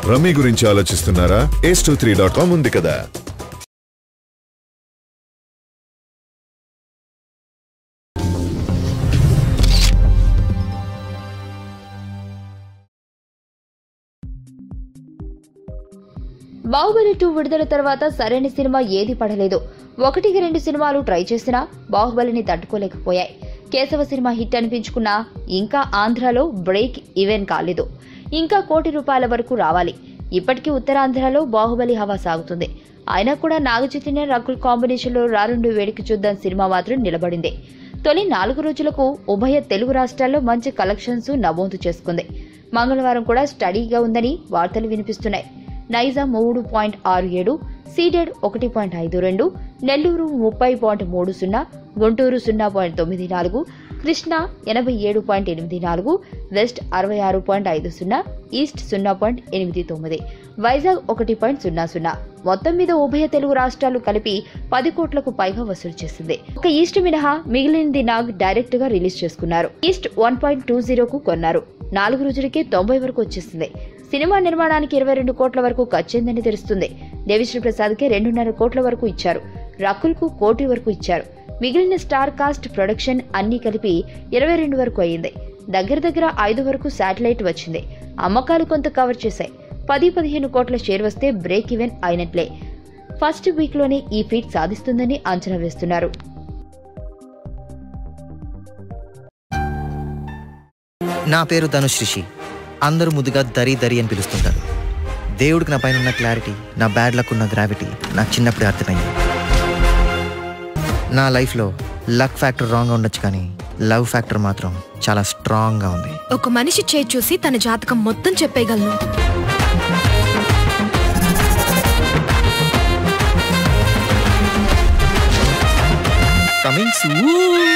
Rummy గురించి ఆలోచిస్తున్నారా? ace23.com ఉంది కదా. బాహుబలి 2 విడుదల తర్వాత సరైన సినిమా ఏది పడలేదు. 1-2 సినిమాలు ట్రై చేసినా బాహుబలిని తట్టుకోలేకపోయాయి. కేశవ సినిమా హిట్ అనిపించుకున్నా ఇంకా ఆంధ్రాలో బ్రేక్ ఈవెన్ కాలేదు. ఇంకా ₹1,00,00,000 వరకు రావాలి. ఇప్పటికీ ఉత్తరాంధ్రలో బాహుబలి హవా సాగుతుంది. అయినా కూడా నాగచైతన్య రకుల్ కాంబినేషన్లో రానుండు వేడికి చూద్దాం సినిమా మాత్రం నిలబడింది. తొలి 4 రోజులకు ఉభయ తెలుగు రాష్ట్రాల్లో మంచి కలెక్షన్స్ నమోదు చేసుకుంది. మంగళవారం కూడా స్టడీగా ఉందని వార్తలు వినిపిస్తున్నాయి. Nizam 3.67, Ceded 1.52, Nellore 30.30, Guntur 0.94, Krishna 87.84, west 66.50, east 0.89, Vizag 1.00. మొత్తం మీద ఉభయ తెలుగు రాష్ట్రాలు కలిపి 10 కోట్లకు పైగా వసూలు చేసింది. ఒక ఈస్ట్ మినహా మిగిలినది నాగ్ డైరెక్ట్ గా రిలీజ్ చేసుకున్నారు. ఈస్ట్ 1.20కు కొన్నారు. 4 రోజులకే 90 వరకు వచ్చేసింది. సినిమా నిర్మాణానికి 22 కోట్ల వరకు ఖర్చయిందని తెలుస్తుంది. దేవిశ్రీ ప్రసాద్ కి 2.5 కోట్ల వరకు ఇచ్చారు. రకుల్ కు 1 కోటి వరకు ఇచ్చారు. మిగిలిన స్టార్ కాస్ట్, ప్రొడక్షన్ అన్ని కలిపి 22 వరకు అయ్యింది. దగ్గర 5 వరకు శాటిలైట్ వచ్చింది. అమ్మకాలు కొంత కవర్ చేశాయి. 10-15 కోట్ల షేర్ వస్తే బ్రేక్ ఈవెన్ అయినట్లే. ఫస్ట్ వీక్ లోనే ఈ ఫీట్ సాధిస్తుందని అంచనా వేస్తున్నారు. నా పేరు ధనుష్ రిషి. అందరూ ముద్దుగా దరి అని పిలుస్తుంటారు. దేవుడికి నా పైన ఉన్న క్లారిటీ, నా బ్యాడ్ లక్ ఉన్న గ్రావిటీ నాకు చిన్నప్పుడే అర్థమైంది. నా లైఫ్లో లక్ ఫ్యాక్టర్ రాంగ్గా ఉండొచ్చు, కానీ లవ్ ఫ్యాక్టర్ మాత్రం చాలా స్ట్రాంగ్గా ఉంది. ఒక మనిషి చేయి చూసి తన జాతకం మొత్తం చెప్పేయగలను. Coming soon.